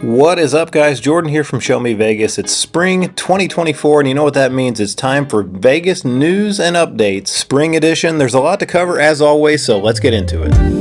What is up, guys? Jordan here from Show Me Vegas. It's spring 2024, and you know what that means. It's time for Vegas news and updates. Spring edition. There's a lot to cover as always, so let's get into it.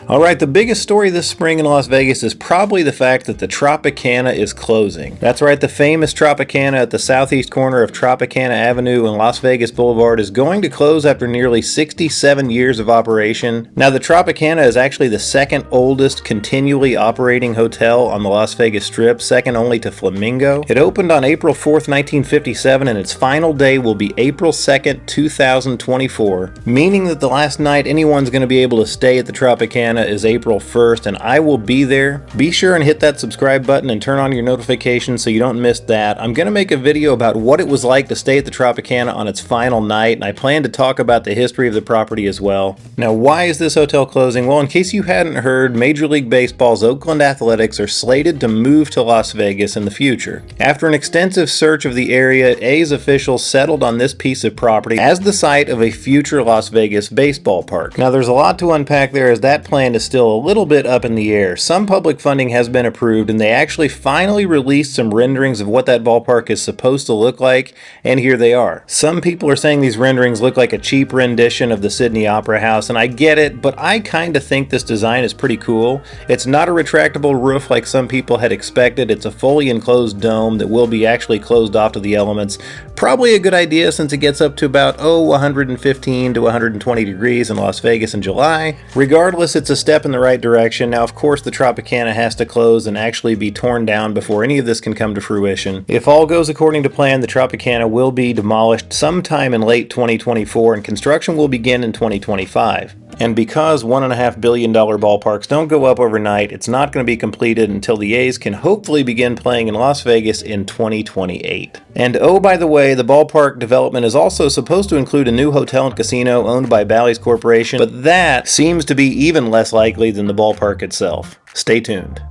Alright, the biggest story this spring in Las Vegas is probably the fact that the Tropicana is closing. That's right, the famous Tropicana at the southeast corner of Tropicana Avenue and Las Vegas Boulevard is going to close after nearly 67 years of operation. Now, the Tropicana is actually the second oldest continually operating hotel on the Las Vegas Strip, second only to Flamingo. It opened on April 4th, 1957, and its final day will be April 2nd, 2024, meaning that the last night anyone's going to be able to stay at the Tropicana is April 1st, and I will be there. Be sure and hit that subscribe button and turn on your notifications so you don't miss that. I'm going to make a video about what it was like to stay at the Tropicana on its final night, and I plan to talk about the history of the property as well. Now, why is this hotel closing? Well, in case you hadn't heard, Major League Baseball's Oakland Athletics are slated to move to Las Vegas in the future. After an extensive search of the area, A's officials settled on this piece of property as the site of a future Las Vegas baseball park. Now, there's a lot to unpack there, as that plan is still a little bit up in the air. Some public funding has been approved, and they actually finally released some renderings of what that ballpark is supposed to look like, and here they are. Some people are saying these renderings look like a cheap rendition of the Sydney Opera House, and I get it, but I kind of think this design is pretty cool. It's not a retractable roof like some people had expected. It's a fully enclosed dome that will be actually closed off to the elements. Probably a good idea since it gets up to about 115 to 120 degrees in Las Vegas in July. Regardless, it's a step in the right direction. Now, of course, the Tropicana has to close and actually be torn down before any of this can come to fruition. If all goes according to plan, the Tropicana will be demolished sometime in late 2024, and construction will begin in 2025. And because $1.5 billion ballparks don't go up overnight, it's not going to be completed until the A's can hopefully begin playing in Las Vegas in 2028. And oh, by the way, the ballpark development is also supposed to include a new hotel and casino owned by Bally's Corporation, but that seems to be even less likely than the ballpark itself. Stay tuned.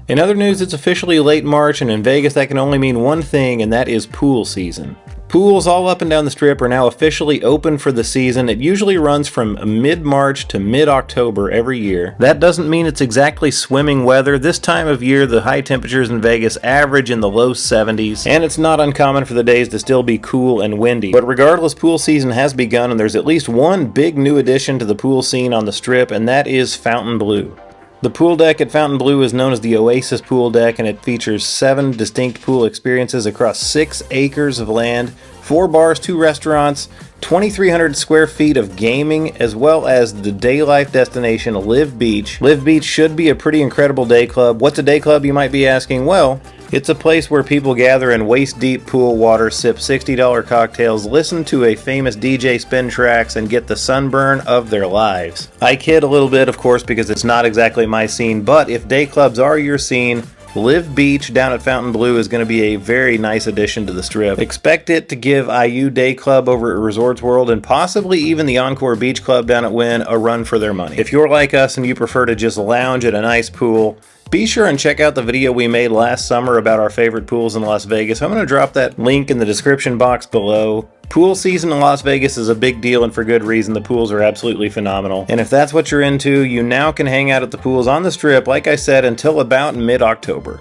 In other news, it's officially late March, and in Vegas that can only mean one thing, and that is pool season. Pools all up and down the Strip are now officially open for the season. It usually runs from mid-March to mid-October every year. That doesn't mean it's exactly swimming weather. This time of year, the high temperatures in Vegas average in the low 70s, and it's not uncommon for the days to still be cool and windy. But regardless, pool season has begun, and there's at least one big new addition to the pool scene on the Strip, and that is Fontainebleau. The pool deck at Fontainebleau is known as the Oasis Pool Deck, and it features 7 distinct pool experiences across 6 acres of land, 4 bars, 2 restaurants, 2,300 square feet of gaming, as well as the day life destination Live Beach. Live Beach should be a pretty incredible day club. What's a day club, you might be asking? Well, it's a place where people gather in waist-deep pool water, sip $60 cocktails, listen to a famous DJ spin tracks, and get the sunburn of their lives. I kid a little bit, of course, because it's not exactly my scene, but if day clubs are your scene, Live Beach down at Fontainebleau is going to be a very nice addition to the Strip. Expect it to give IU Day Club over at Resorts World and possibly even the Encore Beach Club down at Wynn a run for their money. If you're like us and you prefer to just lounge at a nice pool, be sure and check out the video we made last summer about our favorite pools in Las Vegas. I'm going to drop that link in the description box below. Pool season in Las Vegas is a big deal, and for good reason. The pools are absolutely phenomenal. And if that's what you're into, you now can hang out at the pools on the Strip, like I said, until about mid-October.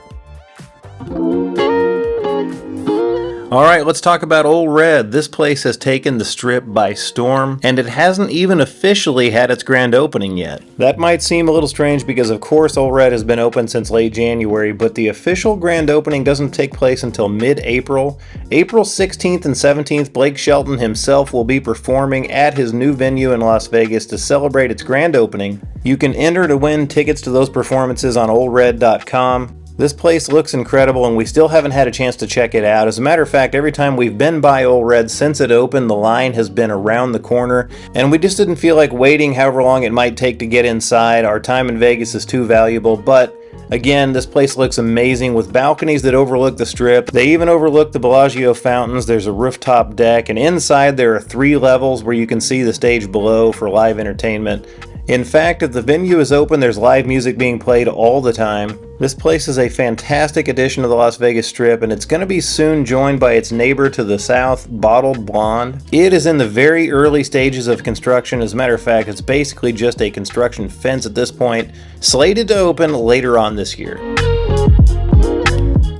Alright, let's talk about Ole Red. This place has taken the Strip by storm, and it hasn't even officially had its grand opening yet. That might seem a little strange because of course Ole Red has been open since late January, but the official grand opening doesn't take place until mid-April. April 16th and 17th, Blake Shelton himself will be performing at his new venue in Las Vegas to celebrate its grand opening. You can enter to win tickets to those performances on olered.com. This place looks incredible, and we still haven't had a chance to check it out. As a matter of fact, every time we've been by Ole Red since it opened, the line has been around the corner, and we just didn't feel like waiting however long it might take to get inside. Our time in Vegas is too valuable, but again, this place looks amazing with balconies that overlook the Strip. They even overlook the Bellagio fountains. There's a rooftop deck, and inside there are 3 levels where you can see the stage below for live entertainment. In fact, if the venue is open, there's live music being played all the time. This place is a fantastic addition to the Las Vegas Strip, and it's going to be soon joined by its neighbor to the south, Bottled Blonde. It is in the very early stages of construction. As a matter of fact, it's basically just a construction fence at this point, slated to open later on this year.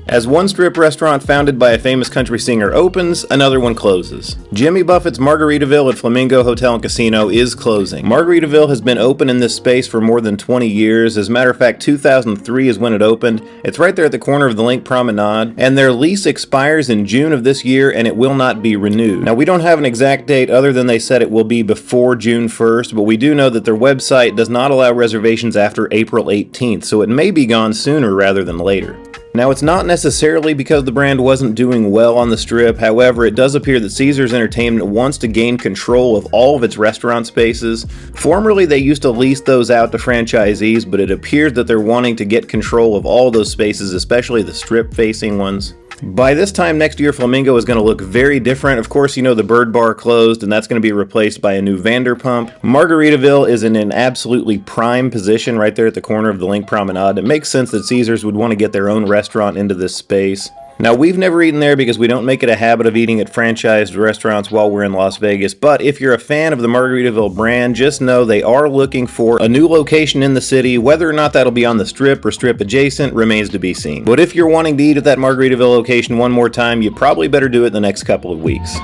As one strip restaurant founded by a famous country singer opens, another one closes. Jimmy Buffett's Margaritaville at Flamingo Hotel and Casino is closing. Margaritaville has been open in this space for more than 20 years. As a matter of fact, 2003 is when it opened. It's right there at the corner of the Link Promenade, and their lease expires in June of this year, and it will not be renewed. Now, we don't have an exact date other than they said it will be before June 1st, but we do know that their website does not allow reservations after April 18th, so it may be gone sooner rather than later. Now, it's not necessarily because the brand wasn't doing well on the Strip. However, it does appear that Caesars Entertainment wants to gain control of all of its restaurant spaces. Formerly, they used to lease those out to franchisees, but it appears that they're wanting to get control of all those spaces, especially the Strip-facing ones. By this time next year, Flamingo is going to look very different. Of course, you know the Bird Bar closed, and that's going to be replaced by a new Vanderpump. Margaritaville is in an absolutely prime position right there at the corner of the Link Promenade. It makes sense that Caesars would want to get their own restaurant into this space. Now, we've never eaten there because we don't make it a habit of eating at franchised restaurants while we're in Las Vegas, but if you're a fan of the Margaritaville brand, just know they are looking for a new location in the city. Whether or not that'll be on the Strip or Strip adjacent remains to be seen. But if you're wanting to eat at that Margaritaville location one more time, you probably better do it in the next couple of weeks.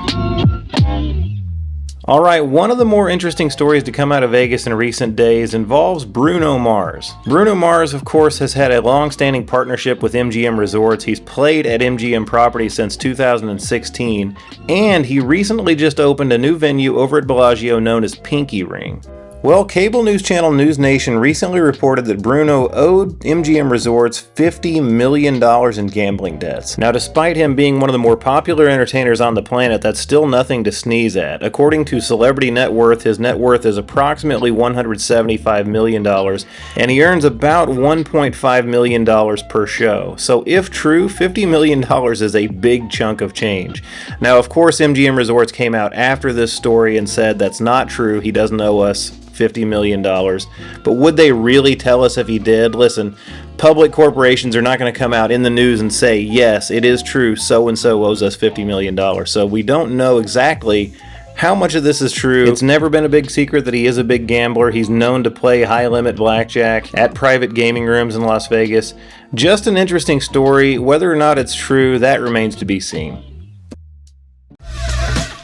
Alright, one of the more interesting stories to come out of Vegas in recent days involves Bruno Mars. Bruno Mars, of course, has had a long-standing partnership with MGM Resorts. He's played at MGM properties since 2016, and he recently just opened a new venue over at Bellagio known as Pinky Ring. Well, cable news channel News Nation recently reported that Bruno owed MGM Resorts $50 million in gambling debts. Now, despite him being one of the more popular entertainers on the planet, that's still nothing to sneeze at. According to Celebrity Net Worth, his net worth is approximately $175 million, and he earns about $1.5 million per show. So if true, $50 million is a big chunk of change. Now, of course, MGM Resorts came out after this story and said that's not true. He doesn't owe us $50 million. But would they really tell us if he did? Listen, public corporations are not going to come out in the news and say, yes, it is true, so-and-so owes us $50 million. So we don't know exactly how much of this is true. It's never been a big secret that he is a big gambler. He's known to play high-limit blackjack at private gaming rooms in Las Vegas. Just an interesting story. Whether or not it's true, that remains to be seen.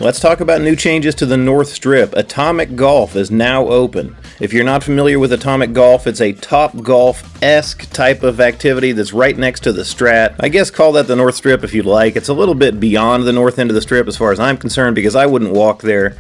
Let's talk about new changes to the North Strip. Atomic Golf is now open. If you're not familiar with Atomic Golf, it's a Topgolf-esque type of activity that's right next to the Strat. I guess call that the North Strip if you'd like. It's a little bit beyond the north end of the Strip as far as I'm concerned because I wouldn't walk there.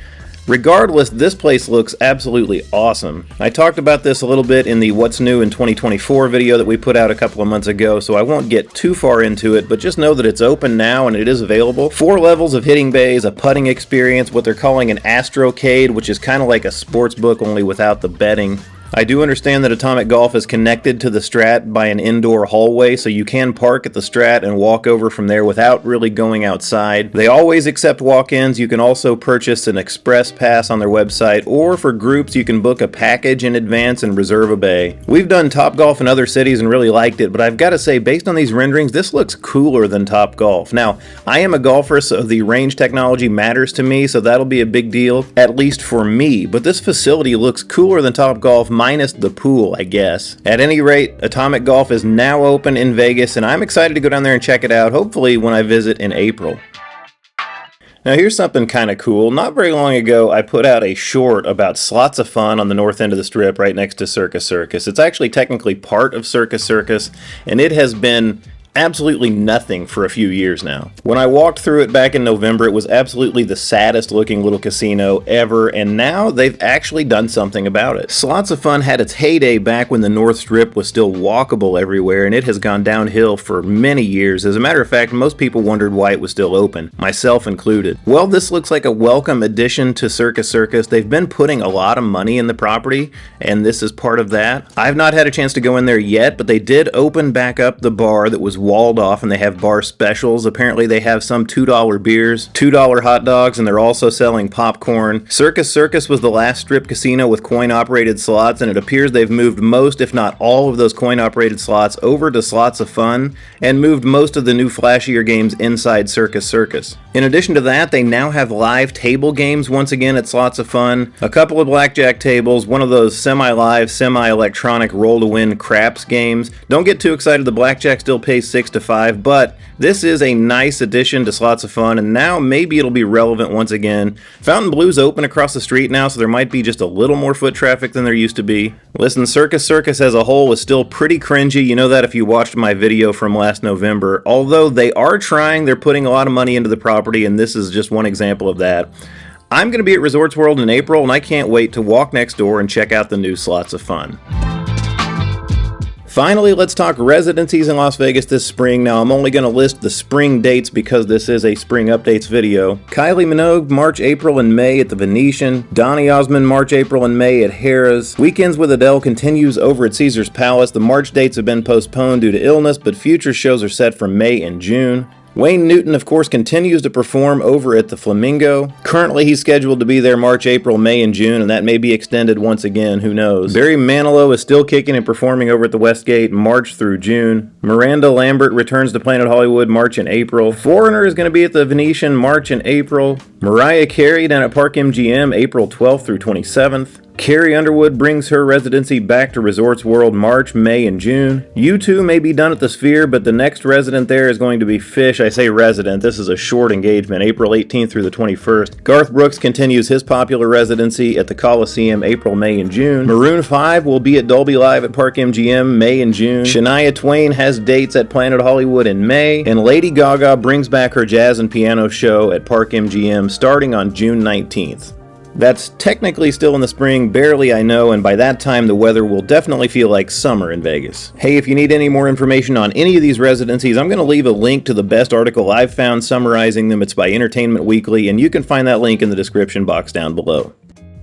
Regardless, this place looks absolutely awesome. I talked about this a little bit in the What's New in 2024 video that we put out a couple of months ago, so I won't get too far into it, but just know that it's open now and it is available. 4 levels of hitting bays, a putting experience, what they're calling an Astrocade, which is kind of like a sports book only without the betting. I do understand that Atomic Golf is connected to the Strat by an indoor hallway, so you can park at the Strat and walk over from there without really going outside. They always accept walk-ins. You can also purchase an express pass on their website, or for groups you can book a package in advance and reserve a bay. We've done Topgolf in other cities and really liked it, but I've got to say, based on these renderings, this looks cooler than Topgolf. Now, I am a golfer, so the range technology matters to me, so that'll be a big deal, at least for me, but this facility looks cooler than Topgolf, minus the pool, I guess. At any rate, Atomic Golf is now open in Vegas, and I'm excited to go down there and check it out, hopefully when I visit in April. Now here's something kind of cool. Not very long ago, I put out a short about slots of fun on the north end of the Strip right next to Circus Circus. It's actually technically part of Circus Circus, and it has been absolutely nothing for a few years now. When I walked through it back in November, it was absolutely the saddest looking little casino ever, and now they've actually done something about it. Slots of Fun had its heyday back when the North Strip was still walkable everywhere, and it has gone downhill for many years. As a matter of fact, most people wondered why it was still open, myself included. Well, this looks like a welcome addition to Circus Circus. They've been putting a lot of money in the property, and this is part of that. I've not had a chance to go in there yet, but they did open back up the bar that was walled off and they have bar specials. Apparently they have some $2 beers, $2 hot dogs, and they're also selling popcorn. Circus Circus was the last strip casino with coin-operated slots, and it appears they've moved most, if not all, of those coin-operated slots over to Slots of Fun and moved most of the new flashier games inside Circus Circus. In addition to that, they now have live table games once again at Slots of Fun, a couple of blackjack tables, one of those semi-live, semi-electronic roll-to-win craps games. Don't get too excited, the blackjack still pays 6 to 5, but this is a nice addition to Slots of Fun, and now maybe it'll be relevant once again. Fountain Blue's open across the street now, so there might be just a little more foot traffic than there used to be. Listen, Circus Circus as a whole is still pretty cringy. You know that if you watched my video from last November. Although they are trying, they're putting a lot of money into the property, and this is just one example of that. I'm going to be at Resorts World in April, and I can't wait to walk next door and check out the new Slots of Fun. Finally, let's talk residencies in Las Vegas this spring. Now, I'm only going to list the spring dates because this is a spring updates video. Kylie Minogue, March, April, and May at the Venetian. Donny Osmond, March, April, and May at Harrah's. Weekends with Adele continues over at Caesars Palace. The March dates have been postponed due to illness, but future shows are set for May and June. Wayne Newton, of course, continues to perform over at the Flamingo. Currently, he's scheduled to be there March, April, May, and June, and that may be extended once again, who knows. Barry Manilow is still kicking and performing over at the Westgate March through June. Miranda Lambert returns to Planet Hollywood March and April. Foreigner is going to be at the Venetian March and April. Mariah Carey down at Park MGM April 12th through 27th. Carrie Underwood brings her residency back to Resorts World March, May, and June. U2 may be done at the Sphere, but the next resident there is going to be Fish. I say resident, this is a short engagement, April 18th through the 21st. Garth Brooks continues his popular residency at the Coliseum April, May, and June. Maroon 5 will be at Dolby Live at Park MGM May and June. Shania Twain has dates at Planet Hollywood in May. And Lady Gaga brings back her jazz and piano show at Park MGM starting on June 19th. That's technically still in the spring, barely I know, and by that time the weather will definitely feel like summer in Vegas. Hey, if you need any more information on any of these residencies, I'm going to leave a link to the best article I've found summarizing them. It's by Entertainment Weekly, and you can find that link in the description box down below.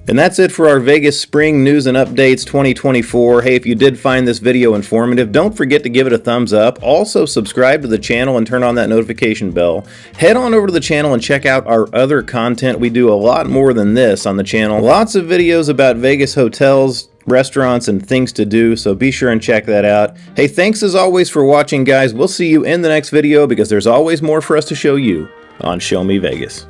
And that's it for our Vegas Spring News and Updates 2024. Hey, if you did find this video informative, don't forget to give it a thumbs up. Also, subscribe to the channel and turn on that notification bell. Head on over to the channel and check out our other content. We do a lot more than this on the channel. Lots of videos about Vegas hotels, restaurants, and things to do, so be sure and check that out. Hey, thanks as always for watching, guys. We'll see you in the next video because there's always more for us to show you on Show Me Vegas.